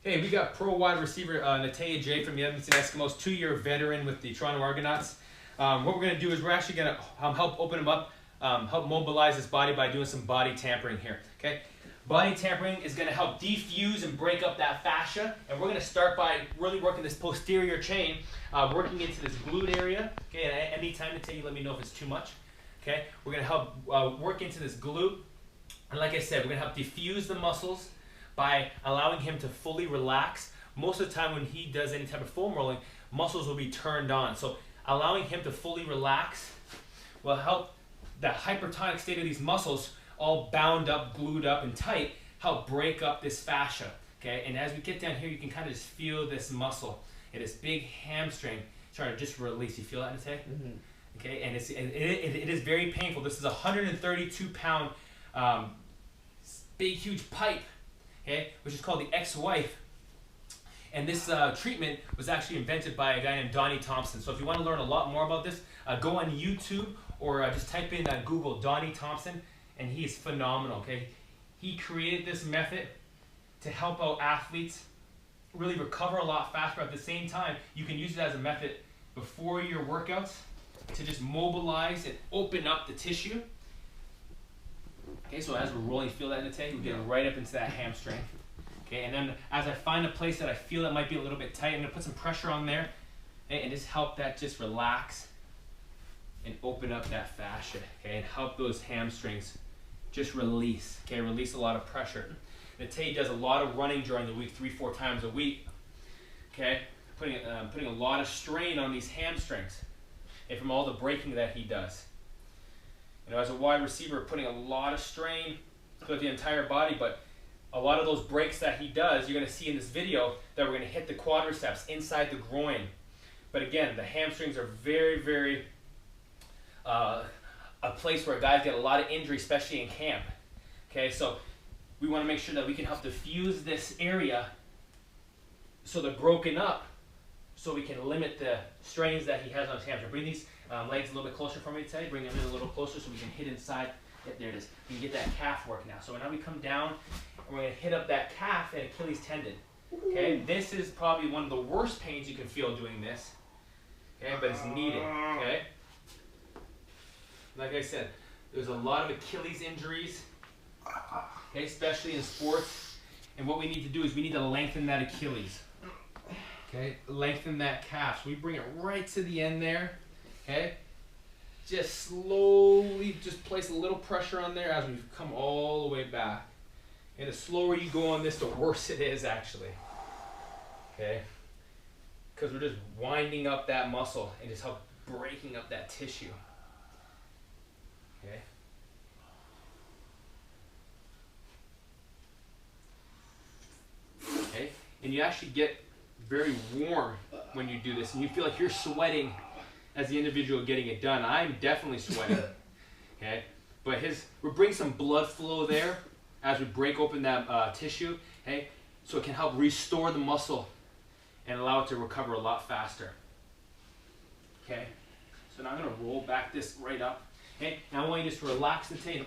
Hey, we got pro wide receiver Nataya J from the Edmonton Eskimos, 2-year veteran with the Toronto Argonauts. What we're going to do is we're actually going to help open him up, help mobilize his body by doing some body tampering here. Okay, body tampering is going to help defuse and break up that fascia, and we're going to start by really working this posterior chain, working into this glute area. Okay, and at any time to you let me know if it's too much. Okay, we're going to help work into this glute, and like I said, we're going to help diffuse the muscles by allowing him to fully relax. Most of the time when he does any type of foam rolling, muscles will be turned on. So allowing him to fully relax will help the hypertonic state of these muscles, all bound up, glued up and tight, help break up this fascia. Okay, and as we get down here, you can kind of just feel this muscle and this big hamstring trying to just release. You feel that, Natay? Mm-hmm. Okay, and it is very painful. This is a 132-pound big, huge pipe. Okay, which is called the ex-wife, and this treatment was actually invented by a guy named Donnie Thompson. So if you want to learn a lot more about this, go on YouTube or just type in Google Donnie Thompson, and he is phenomenal. Okay, he created this method to help out athletes really recover a lot faster. At the same time, you can use it as a method before your workouts to just mobilize and open up the tissue. Okay, so as we're rolling, feel that in the tank, we're getting right up into that hamstring. Okay, and then as I find a place that I feel that might be a little bit tight, I'm going to put some pressure on there, okay, and just help that just relax and open up that fascia, okay, and help those hamstrings just release, okay, release a lot of pressure. Natay does a lot of running during the week, 3-4 times a week, okay, putting a lot of strain on these hamstrings, and from all the braking that he does. You know, as a wide receiver, putting a lot of strain throughout the entire body, but a lot of those breaks that he does, you're going to see in this video that we're going to hit the quadriceps inside the groin. But again, the hamstrings are very, very a place where guys get a lot of injury, especially in camp. Okay, so we want to make sure that we can help diffuse this area so they're broken up, so we can limit the strains that he has on his hamstring. Bring these legs a little bit closer for me today. Bring them in a little closer so we can hit inside. There it is. We can get that calf work now. So now we come down and we're going to hit up that calf and Achilles tendon. Okay, this is probably one of the worst pains you can feel doing this. Okay, but it's needed. Okay, like I said, there's a lot of Achilles injuries, okay, especially in sports. And what we need to do is we need to lengthen that Achilles. Okay, lengthen that calf. So we bring it right to the end there. Okay, just slowly just place a little pressure on there as we come all the way back. And the slower you go on this, the worse it is actually. Okay, because we're just winding up that muscle and just help breaking up that tissue. Okay. Okay, and you actually get very warm when you do this, and you feel like you're sweating as the individual getting it done. I'm definitely sweating. Okay, but we bring some blood flow there as we break open that tissue. Okay, so it can help restore the muscle and allow it to recover a lot faster. Okay, so now I'm gonna roll back this right up. Okay, now I want you just to relax the tape,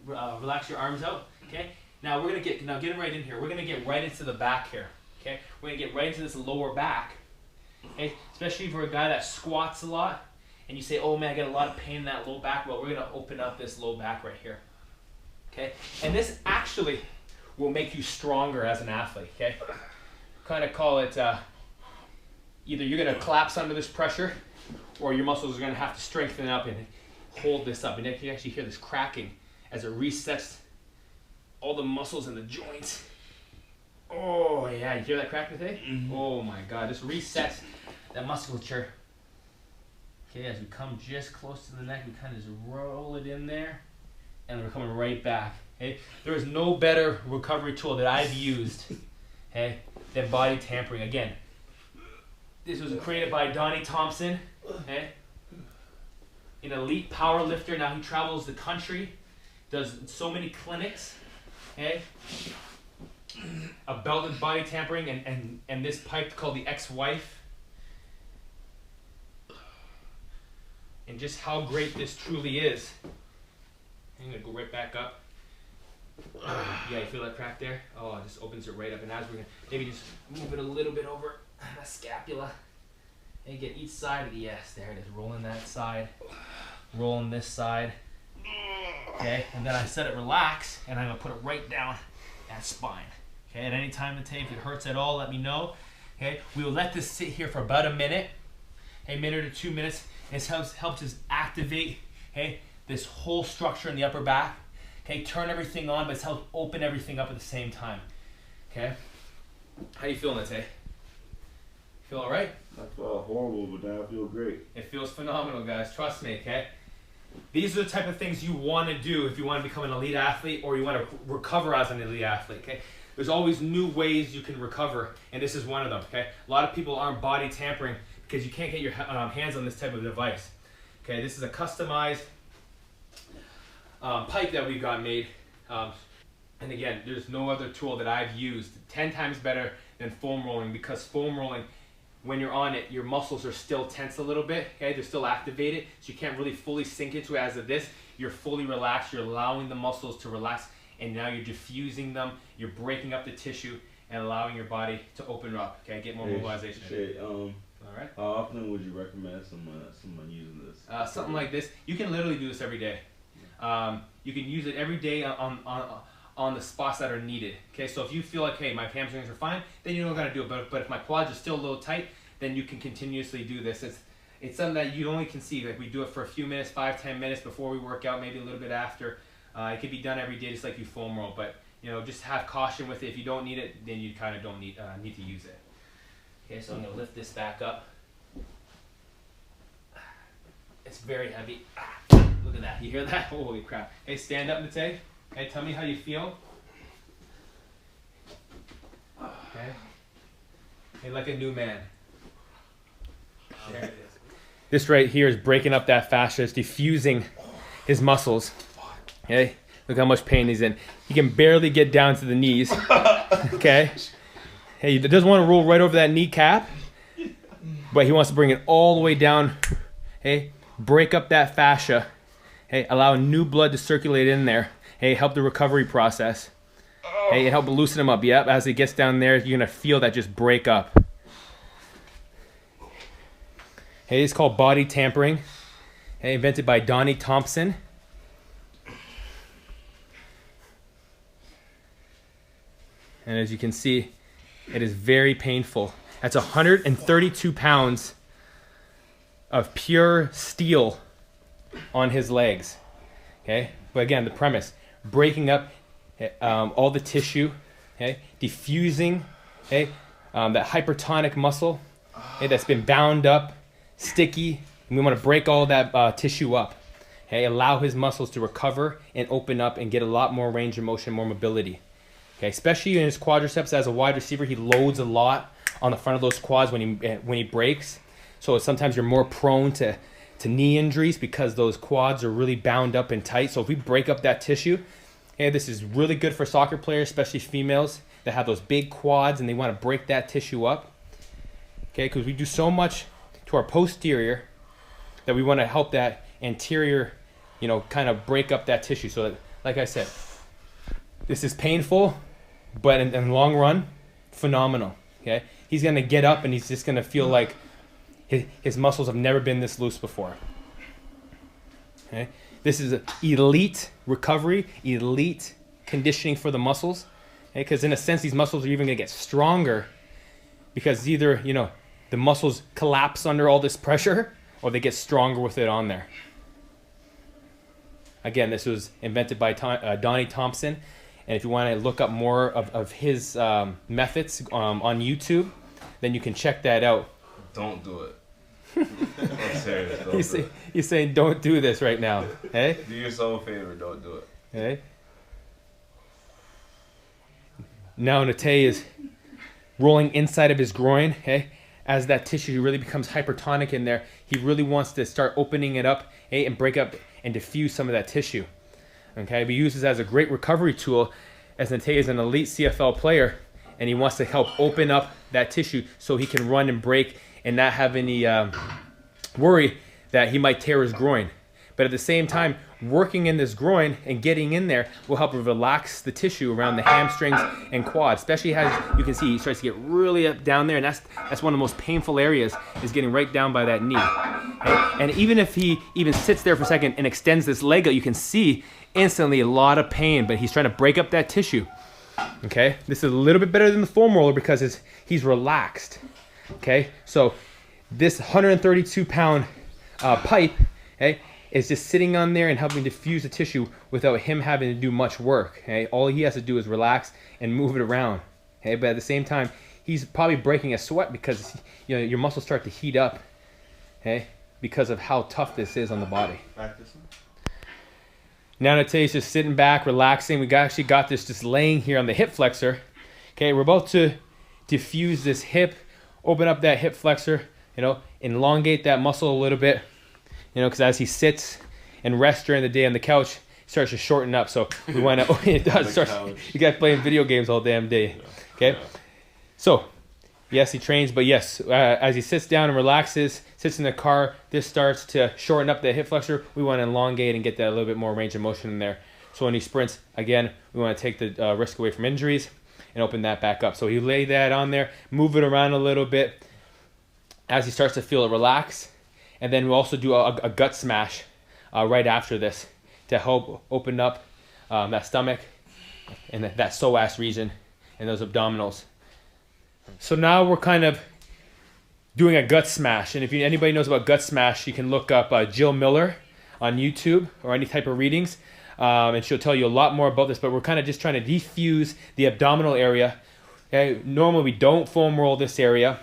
relax your arms out. Okay, now we're gonna get them right in here. We're gonna get right into the back here. Okay, we're gonna get right into this lower back. Okay, especially for a guy that squats a lot, and you say, "Oh man, I get a lot of pain in that low back." Well, we're gonna open up this low back right here. Okay, and this actually will make you stronger as an athlete. Okay, kind of call it either you're gonna collapse under this pressure, or your muscles are gonna have to strengthen up and hold this up. And you can actually hear this cracking as it resets all the muscles in the joints. Oh yeah, you hear that crack today? Mm-hmm. Oh my God, this resets that musculature. Okay, as we come just close to the neck, we kind of just roll it in there, and we're coming right back. Okay, there is no better recovery tool that I've used, okay, than body tampering. Again, this was created by Donnie Thompson, okay, an elite power lifter. Now he travels the country, does so many clinics, okay. A belted body tampering and this pipe called the ex-wife. And just how great this truly is. I'm gonna go right back up. Yeah, you feel that crack there? Oh, it just opens it right up. And as we're gonna maybe just move it a little bit over the scapula. And get each side of the, yes, there it is. Rolling that side, rolling this side. Okay, and then I set it relax, and I'm gonna put it right down that spine. Okay, at any time today, if it hurts at all, let me know. Okay, we will let this sit here for about a minute, a minute or 2 minutes. It helps us activate, okay, this whole structure in the upper back. Okay, turn everything on, but it's helped open everything up at the same time. Okay, how you feeling today? Feel all right? I felt horrible, but now I feel great. It feels phenomenal, guys. Trust me, okay? These are the type of things you want to do if you want to become an elite athlete or you want to recover as an elite athlete, okay? There's always new ways you can recover, and this is one of them, okay? A lot of people aren't body tampering because you can't get your hands on this type of device, okay? This is a customized pipe that we've got made. And again, there's no other tool that I've used 10 times better than foam rolling, because foam rolling, when you're on it, your muscles are still tense a little bit, okay? They're still activated, so you can't really fully sink into it. As of this, you're fully relaxed, you're allowing the muscles to relax, and now you're diffusing them, you're breaking up the tissue, and allowing your body to open up, okay? Get more mobilization. All right. How often would you recommend someone using this? Something like this, you can literally do this every day. You can use it every day on the spots that are needed. Okay, so if you feel like, hey, my hamstrings are fine, then you don't gotta do it. But if my quads are still a little tight, then you can continuously do this. It's something that you only can see. Like, we do it for a few minutes, 5-10 minutes before we work out, maybe a little bit after. It can be done every day, just like you foam roll. But you know, just have caution with it. If you don't need it, then you kind of don't need to use it. Okay, so I'm gonna lift this back up. It's very heavy. Look at that. You hear that? Holy crap. Hey, stand up, Nate. Hey, tell me how you feel. Okay. Hey, like a new man. There it is. This right here is breaking up that fascia. It's diffusing his muscles. Okay. Look how much pain he's in. He can barely get down to the knees. Okay. Hey, he doesn't want to roll right over that kneecap, but he wants to bring it all the way down. Hey, break up that fascia. Hey, allow new blood to circulate in there. Hey, help the recovery process. Hey, help loosen him up. Yep, as he gets down there, you're gonna feel that just break up. Hey, it's called body tampering. Hey, invented by Donnie Thompson. And as you can see, it is very painful. That's 132 pounds of pure steel on his legs. Okay, but again, the premise: breaking up all the tissue, okay, diffusing, okay, that hypertonic muscle, okay, that's been bound up, sticky, and we want to break all that tissue up. Okay, allow his muscles to recover and open up and get a lot more range of motion, more mobility. Okay, especially in his quadriceps as a wide receiver, he loads a lot on the front of those quads when he breaks. So sometimes you're more prone to knee injuries because those quads are really bound up and tight. So if we break up that tissue, hey, this is really good for soccer players, especially females that have those big quads and they want to break that tissue up. Okay, because we do so much to our posterior that we want to help that anterior, you know, kind of break up that tissue. So that, like I said, this is painful, but in the long run, phenomenal. Okay, he's gonna get up and he's just gonna feel like his muscles have never been this loose before. Okay, this is elite recovery, elite conditioning for the muscles. Okay, because in a sense, these muscles are even gonna get stronger because either, you know, the muscles collapse under all this pressure or they get stronger with it on there. Again, this was invented by Donnie Thompson. And if you want to look up more of his methods on YouTube, then you can check that out. Don't do it. I'm serious. You're saying don't do this right now. Hey? Do yourself a favor. Don't do it. Hey? Now Nate is rolling inside of his groin. Hey? As that tissue really becomes hypertonic in there, he really wants to start opening it up, hey, and break up and diffuse some of that tissue. Okay, we use this as a great recovery tool as Nate is an elite CFL player and he wants to help open up that tissue so he can run and break and not have any worry that he might tear his groin. But at the same time, working in this groin and getting in there will help relax the tissue around the hamstrings and quad, especially as you can see he starts to get really up down there, and that's one of the most painful areas, is getting right down by that knee. Okay? And even if he even sits there for a second and extends this leg out, you can see instantly a lot of pain, but he's trying to break up that tissue. Okay, this is a little bit better than the foam roller because he's relaxed. Okay, so this 132-pound pipe, okay, is just sitting on there and helping diffuse the tissue without him having to do much work. Okay, all he has to do is relax and move it around. Okay, but at the same time, he's probably breaking a sweat because your muscles start to heat up. Okay, because of how tough this is on the body. Now Natei's just sitting back, relaxing. We actually got this just laying here on the hip flexor. Okay, we're about to diffuse this hip, open up that hip flexor, elongate that muscle a little bit, because as he sits and rests during the day on the couch, it starts to shorten up. So we want to, it does start, you guys playing video games all damn day. Okay, so yes, he trains, but yes, as he sits down and relaxes, sits in the car, this starts to shorten up the hip flexor. We want to elongate and get that a little bit more range of motion in there. So when he sprints, again, we want to take the risk away from injuries and open that back up. So he lay that on there, move it around a little bit as he starts to feel it relax. And then we'll also do a gut smash right after this to help open up that stomach and that psoas region and those abdominals. So now we're kind of doing a gut smash, and if anybody knows about gut smash, you can look up Jill Miller on YouTube or any type of readings, and she'll tell you a lot more about this, but we're kind of just trying to defuse the abdominal area. Okay? Normally we don't foam roll this area,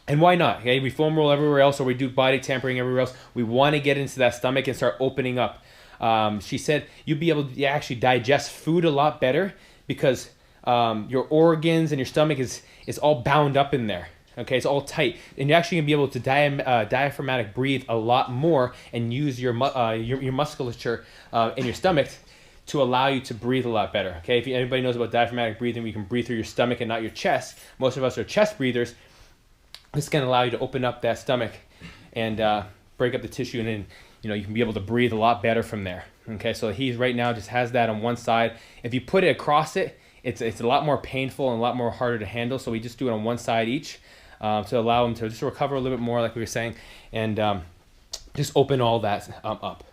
and why not? Okay? We foam roll everywhere else, or we do body tampering everywhere else. We want to get into that stomach and start opening up. She said you'll be able to actually digest food a lot better because your organs and your stomach is all bound up in there. Okay, it's all tight, and you're actually gonna be able to diaphragmatic breathe a lot more and use your musculature in your stomach to allow you to breathe a lot better. Okay, if anybody knows about diaphragmatic breathing, you can breathe through your stomach and not your chest. Most of us are chest breathers. This is gonna allow you to open up that stomach and break up the tissue, and then you can be able to breathe a lot better from there. Okay, so he right now just has that on one side. If you put it across it, it's a lot more painful and a lot more harder to handle. So we just do it on one side each. To allow them to just recover a little bit more, like we were saying, and just open all that up.